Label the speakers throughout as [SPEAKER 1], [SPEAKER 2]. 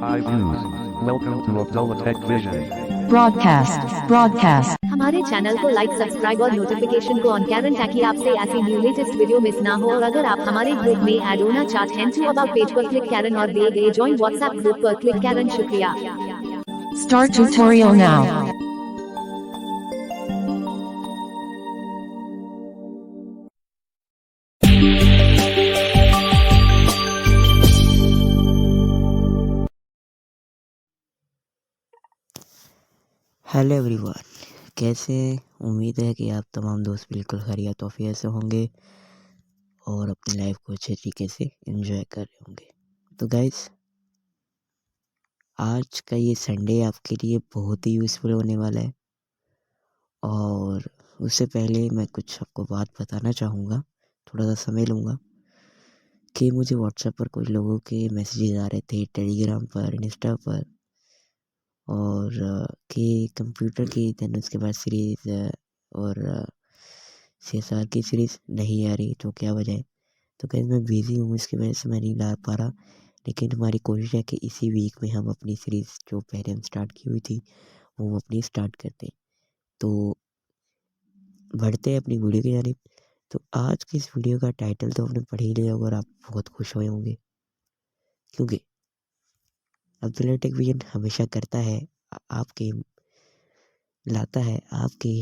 [SPEAKER 1] Hi views. Welcome to Abdullah Tech Vision.
[SPEAKER 2] broadcast.
[SPEAKER 3] हमारे channel को like subscribe और notification को ऑन करें ताकि आपसे ऐसी न्यू लेटेस्ट वीडियो मिस ना हो। और अगर आप हमारे ग्रुप में ऐड होना चाहते हैं तो अबाउट पेज पर क्लिक करें और दिए गए ज्वाइन व्हाट्सएप ग्रुप पर क्लिक करें। शुक्रिया।
[SPEAKER 2] Start tutorial now.
[SPEAKER 4] Hello everyone, कैसे हैं? उम्मीद है कि आप तमाम दोस्त बिल्कुल खैरियत ऑफियर से होंगे और अपनी लाइफ को अच्छे तरीके से एंजॉय कर रहे होंगे। तो गाइस, आज का ये संडे आपके लिए बहुत ही यूज़फुल होने वाला है। और उससे पहले मैं कुछ आपको बात बताना चाहूँगा, थोड़ा सा समय लूँगा कि मुझे व्हाट्सएप पर कुछ लोगों के मैसेजेस आ रहे थे, टेलीग्राम पर, इंस्टा पर, और कि कंप्यूटर की देन उसके बाद सीरीज़ और CSR की सीरीज़ नहीं आ रही, तो क्या वजह है? तो गाइस, मैं बिज़ी हूँ, इसकी वजह से मैं नहीं ला पा रहा, लेकिन हमारी कोशिश है कि इसी वीक में हम अपनी सीरीज़ जो पहले हम स्टार्ट की हुई थी वो अपनी स्टार्ट करते हैं। तो बढ़ते हैं अपनी वीडियो की जानिब। तो आज की इस वीडियो का टाइटल तो आपने पढ़ ही लिया होगा और आप बहुत खुश हुए होंगे, क्योंकि अब्दुल्ला टेक विजन हमेशा करता है आपके लाता है आपके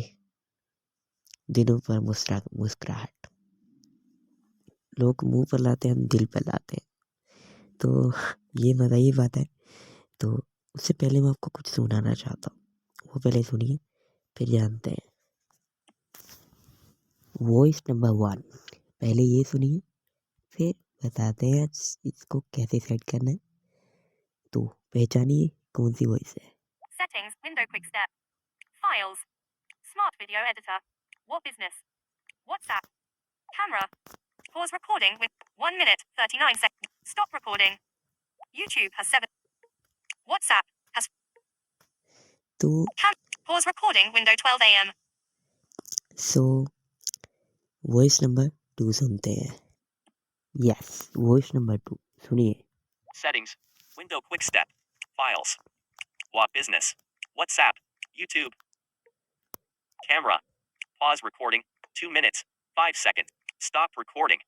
[SPEAKER 4] दिनों पर मुस्कुराहट। लोग मुंह पर लाते हैं, हम दिल पर लाते हैं। तो ये मज़ा ही बात है। तो उससे पहले मैं आपको कुछ सुनाना चाहता हूँ, वो पहले सुनिए फिर जानते हैं। वॉइस नंबर 1, पहले ये सुनिए फिर बताते हैं इसको कैसे सेट करना है। तो पहचानिए कौन सी वॉइस है।
[SPEAKER 5] Settings, window quick step. Files. Smart video editor. What business? WhatsApp. Camera. Pause recording with 1 minute, 39 seconds. Stop recording. YouTube has 7. WhatsApp has.
[SPEAKER 4] तो
[SPEAKER 5] Pause recording window 12 a.m.
[SPEAKER 4] So voice number 2 सुनते हैं। Yes, voice number 2 सुनिए।
[SPEAKER 6] Settings. Window quick step. Files. What business? WhatsApp. YouTube. Camera. Pause recording. 2 minutes. 5 seconds. Stop recording.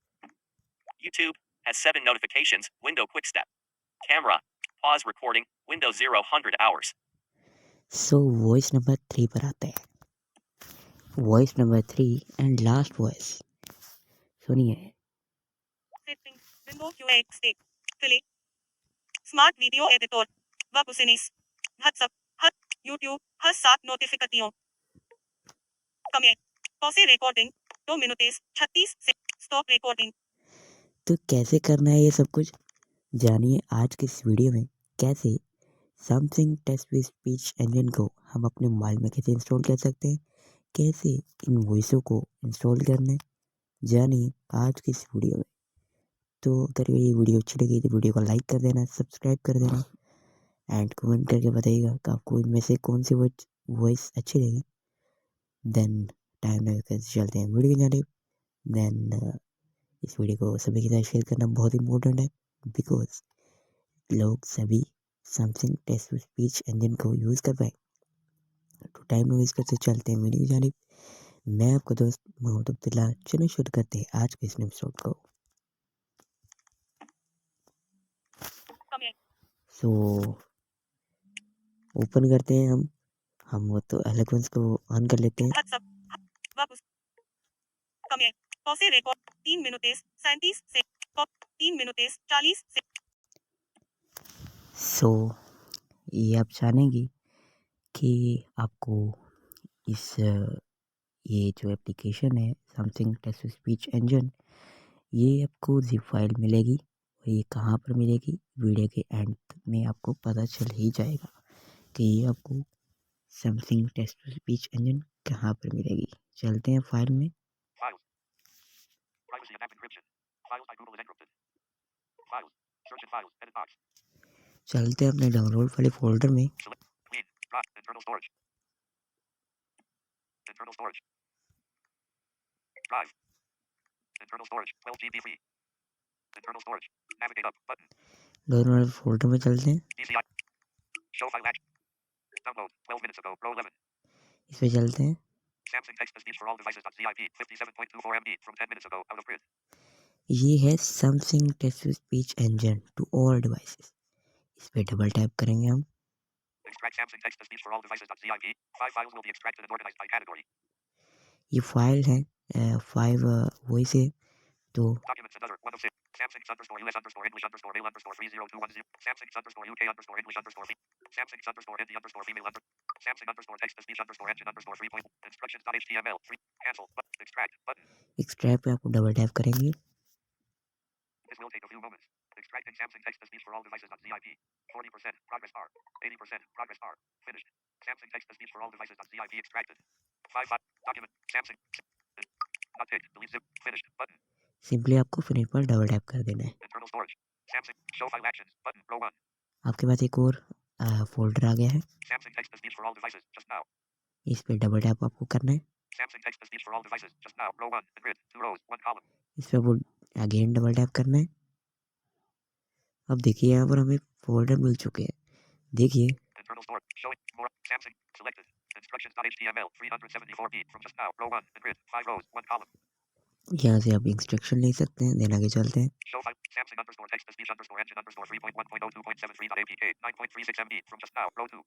[SPEAKER 6] YouTube has 7 notifications. Window quick step. Camera. Pause recording. Window 0 hours.
[SPEAKER 4] So voice number 3 पर आते हैं। Voice number 3 and last voice सुनिए।
[SPEAKER 5] Settings. Window QX stick. Click. Smart video editor. Web business. WhatsApp. YouTube has 7 notifications. Comment. Pause recording. 2 minutes. 36 seconds. Stop recording.
[SPEAKER 4] तो कैसे करना है ये सब कुछ, जानिए आज की इस वीडियो में। कैसे Samsung text to speech engine को हम अपने मोबाइल में कैसे इंस्टॉल कर सकते हैं, कैसे इन वॉइसों को इंस्टॉल करना है, जानिए आज की इस वीडियो में। तो अगर ये वीडियो अच्छी लगी तो वीडियो को लाइक कर देना, सब्सक्राइब कर देना एंड कमेंट करके बताइएगा कि आपको इनमें से कौन सी वॉइस अच्छी लगी। देन टाइम लगकर चलते हैं वीडियो की जानिब। देन इस वीडियो को सभी के साथ शेयर करना बहुत इम्पोर्टेंट है, बिकॉज लोग सभी Samsung text to speech engine को यूज़ कर पाए। तो टाइम वेस्ट करते चलते हैं वीडियो की जानिब। मैं आपका दोस्त मोहम्मद अब्दुल्ला। चलिए शुरू करते हैं आज के इस एपिसोड को।
[SPEAKER 5] Comment.
[SPEAKER 4] सो ओपन करते हैं हम वो तो एलोक्वेंस को ऑन कर लेते हैं।
[SPEAKER 5] WhatsApp. Web. Comment. Pause record. 3 minutes. 37 seconds. 3 minutes. 40 seconds.
[SPEAKER 4] सो ये आप जानेंगे कि आपको इस ये जो एप्लीकेशन है Samsung text to speech engine, ये आपको ज़िप फाइल मिलेगी। और ये कहाँ पर मिलेगी, वीडियो के एंड में आपको पता चल ही जाएगा कि ये आपको Samsung text to speech engine कहाँ पर मिलेगी। चलते हैं फाइल में।
[SPEAKER 6] Files. Privacy and app encryption. Files by Google is encrypted. Files. Search in files. Edit box.
[SPEAKER 4] चलते हैं अपने डाउनलोड वाले फोल्डर में।
[SPEAKER 6] Select. Clean. Drop. Internal storage. Internal storage. Drive. Internal storage. 12 GB free. Internal storage. Navigate up button.
[SPEAKER 4] Lower वाले folder में चलते हैं,
[SPEAKER 6] DCI. Show file action. Download 12 minutes ago. Row 11.
[SPEAKER 4] इस पे चलते हैं।
[SPEAKER 6] Samsung text to speech for all devices.zip 57.24 MB from 10 minutes ago. Out of print.
[SPEAKER 4] ये है Samsung text to speech engine to all devices. इस पे डबल टैप करेंगे हम।
[SPEAKER 6] Extract Samsung text to speech for all devices.zip. 5 files will be extracted and organized by category.
[SPEAKER 4] ये file है 5 voice है, तो
[SPEAKER 6] Documents and other 1 of 6. Samsung underscore US underscore English underscore mail underscore 30210. Samsung underscore UK underscore English underscore V. Samsung underscore Hindi underscore female Samsung underscore text to speech underscore engine underscore 3 point. Instructions.html 3. Cancel. Button. Extract. Button.
[SPEAKER 4] Extract पे आपको double tap करेंगे।
[SPEAKER 6] This will take a few moments. Extracting Samsung text to speech for all devices.zip. 40%. Progress bar. 80%. Progress bar. Finished. Samsung text to speech for all devices.zip extracted. 5 document. Samsung. Not ticked. Delete zip. Finished. Button.
[SPEAKER 4] Simply आपको finish पर double tap कर देना है।
[SPEAKER 6] Internal storage. Samsung. Show file actions. Button. Row 1.
[SPEAKER 4] आपके पास एक और folder आ गया है,
[SPEAKER 6] Samsung text to speech for all devices. Just now.
[SPEAKER 4] इस पे डबल टैप आपको करना है।
[SPEAKER 6] Samsung text to speech for all devices. Just now. Row 1. Grid. 2 rows. 1 column.
[SPEAKER 4] इस पे वो अगेन डबल टैप करना है। अब देखिए यहाँ पर हमें फोल्डर मिल चुके हैं। देखिए
[SPEAKER 6] Internal storage. Showing more. Samsung. Selected. Instructions.html 374B from just now. Row 1. Grid. 5 rows. 1 column.
[SPEAKER 4] यहाँ से आप इंस्ट्रक्शन ले सकते हैं। देन आगे चलते हैं।
[SPEAKER 6] Show file. Samsung underscore text to speech underscore engine underscore 3.1.02.73.apk 9.36 MB from just now. Row 2.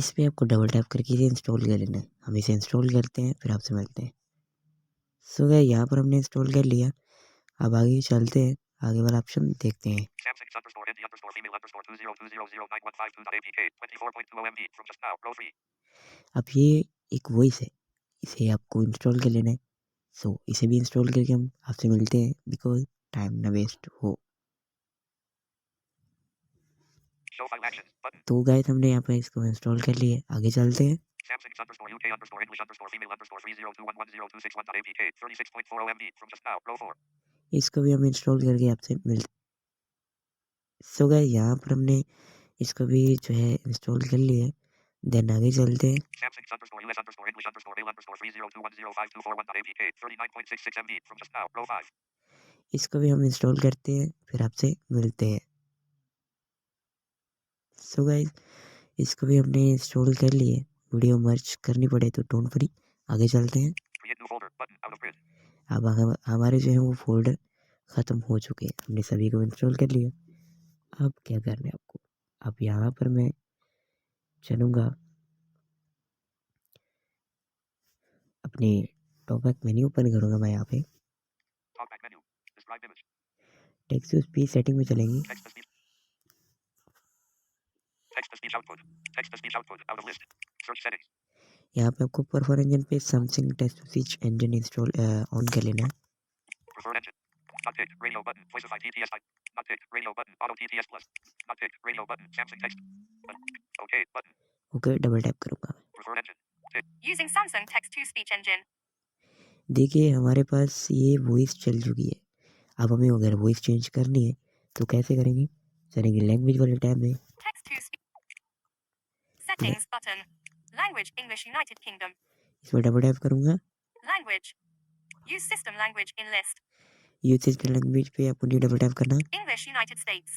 [SPEAKER 4] इस पे आपको डबल टैप करके इसे इंस्टॉल कर लेना है। हम इसे इंस्टॉल करते हैं, फिर आपसे मिलते हैं। सो गया, यहाँ पर हमने इंस्टॉल कर लिया। अब आगे चलते हैं, आगे वाला ऑप्शन देखते हैं।
[SPEAKER 6] Samsung underscore Hindi underscore female underscore 202009152.apk 24.2 MB from just now. Row 3.
[SPEAKER 4] अब ये एक वॉइस है, इसे आपको इंस्टॉल कर लेना है। सो इसे भी इंस्टॉल करके हम आपसे मिलते हैं, बिकॉज टाइम ना वेस्ट हो।
[SPEAKER 6] Show file actions button.
[SPEAKER 4] तो गाइस हमने यहाँ पे इसको इंस्टॉल कर लिया है। आगे चलते हैं।
[SPEAKER 6] Samsung underscore UK underscore English underscore female underscore 302110261.apk 36.40 MB from just now. Row 4.
[SPEAKER 4] इसको भी हम इंस्टॉल करके आपसे मिलते। सो गाइस यहाँ पर हमने इसको भी जो है इंस्टॉल कर लिया है। देन आगे चलते हैं।
[SPEAKER 6] Samsung underscore US underscore English underscore mail underscore 302105241.apk 39.66 MB from just now. Row 5.
[SPEAKER 4] इसको भी हम इंस्टॉल करते हैं, फिर आपसे मिलते हैं। सो गाइस इसको भी हमने इंस्टॉल कर लिए। वीडियो मर्ज करनी पड़े तो डोंट वरी, आगे चलते हैं।
[SPEAKER 6] Create new folder button out of print.
[SPEAKER 4] अब हमारे जो है वो फोल्डर ख़त्म हो चुके हैं। हमने सभी को इंस्टॉल कर लिया। अब क्या करना है आपको, अब यहाँ पर मैं चलूँगा अपने टॉकबैक मेन्यू ओपन करूँगा। मैं यहाँ पे
[SPEAKER 6] Talkback menu. Describe image.
[SPEAKER 4] Text to speech setting में चलेंगे।
[SPEAKER 6] Text to speech. Text to speech output. Text to speech output out of list. Search settings.
[SPEAKER 4] यहाँ पे आपको परफॉर इंजन पे Samsung text to speech engine install on कर लेना है।
[SPEAKER 6] Preferred engine. Not ticked. Radio button. Voicify TTS. Not ticked. Radio button. Auto TTS plus. Not ticked. Radio button. Samsung text. Okay button.
[SPEAKER 4] Okay double tap करूँगा।
[SPEAKER 6] Preferred engine.
[SPEAKER 5] Using Samsung text to speech engine.
[SPEAKER 4] देखिए हमारे पास ये voice चल चुकी है। अब हमें अगर वॉइस चेंज करनी है तो कैसे करेंगे, चलेंगे लैंग्वेज वाले टैब में।
[SPEAKER 5] Text to speech. Settings button. Language English United Kingdom.
[SPEAKER 4] इसमें डबल टैप करूँगा।
[SPEAKER 5] Language. Use system language in list.
[SPEAKER 4] Use system language पे आपको नहीं डबल टैप करना।
[SPEAKER 5] English United States.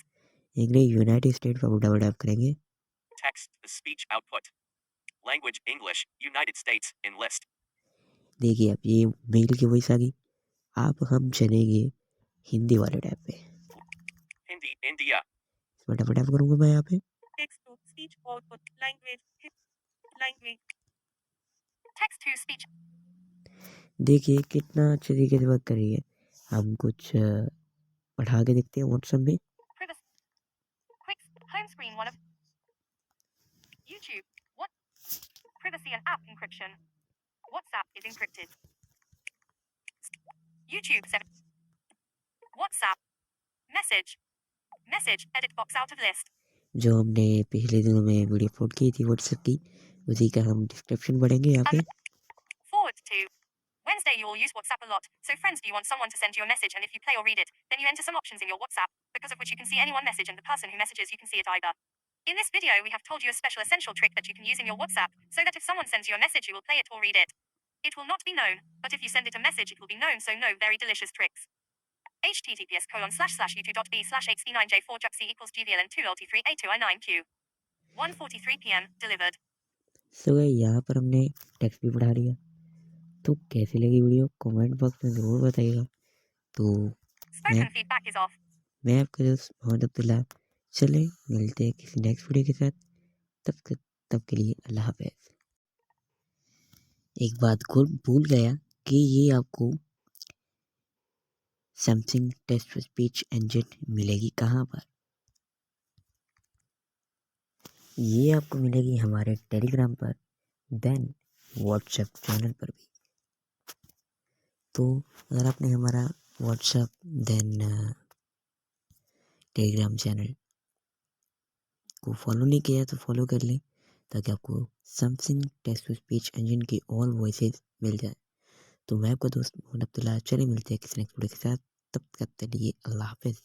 [SPEAKER 4] English United state पे आपको डबल टैप करेंगे।
[SPEAKER 6] Text to speech output. Language English United States in list.
[SPEAKER 4] देखिए अब ये मेल की वॉइस आ गई। अब हम चलेंगे हिंदी वाले टैब पे।
[SPEAKER 6] Hindi India.
[SPEAKER 4] इसमें डबल टैप करूँगा मैं यहाँ पे।
[SPEAKER 5] Text to speech output. Language. Text to speech.
[SPEAKER 4] देखिए कितना अच्छे तरीके से वर्क कर रही है। हम कुछ पढ़ा के देखते हैं व्हाट्सएप में।
[SPEAKER 5] Privacy. Quick home screen one of YouTube. What? Privacy and app encryption. WhatsApp is encrypted. YouTube 7. WhatsApp. Message. Edit box out of list.
[SPEAKER 4] जो हमने पिछले दिनों में वीडियो अपलोड की थी व्हाट्सएप की, उसी का हम डिस्क्रिप्शन पढ़ेंगे यहाँ पे।
[SPEAKER 5] Forward to. Wednesday you will use WhatsApp a lot. So friends, do you want someone to send you a message, and if you play or read it, then you enter some options in your WhatsApp, because of which you can see any one message and the person who messages you can see it either. In this video we have told you a special essential trick that you can use in your WhatsApp, so that if someone sends you a message you will play it or read it. It will not be known, but if you send it a message it will be known, so no very delicious tricks. https://youtube.b/xp9j4jc equals gvln2lt3a2i9q 1:43 p.m. delivered.
[SPEAKER 4] सो यहाँ पर हमने text भी पढ़ा लिया। तो कैसी लगी video comment box में ज़रूर बताइएगा। तो
[SPEAKER 5] Spoken feedback is off.
[SPEAKER 4] मैं आपका दोस्त मोहम्मद अब्दुल्ला। चले मिलते हैं किसी नेक्स्ट वीडियो के साथ। तब के लिए अल्लाह हाफ़िज़। एक बात को भूल गया कि ये आपको Samsung text to speech engine मिलेगी कहाँ पर। ये आपको मिलेगी हमारे टेलीग्राम पर, देन व्हाट्सएप चैनल पर भी। तो अगर आपने हमारा व्हाट्सएप देन टेलीग्राम चैनल को फॉलो नहीं किया तो फॉलो कर लें, ताकि आपको Samsung text to speech engine की ऑल वॉइसेस मिल जाए। तो मैं आपका दोस्त मोहम्मद अब्दुल्ला। चले मिलते हैं किसी नेक्स्ट वीडियो के साथ। तब तक के लिए अल्लाह हाफ़िज़।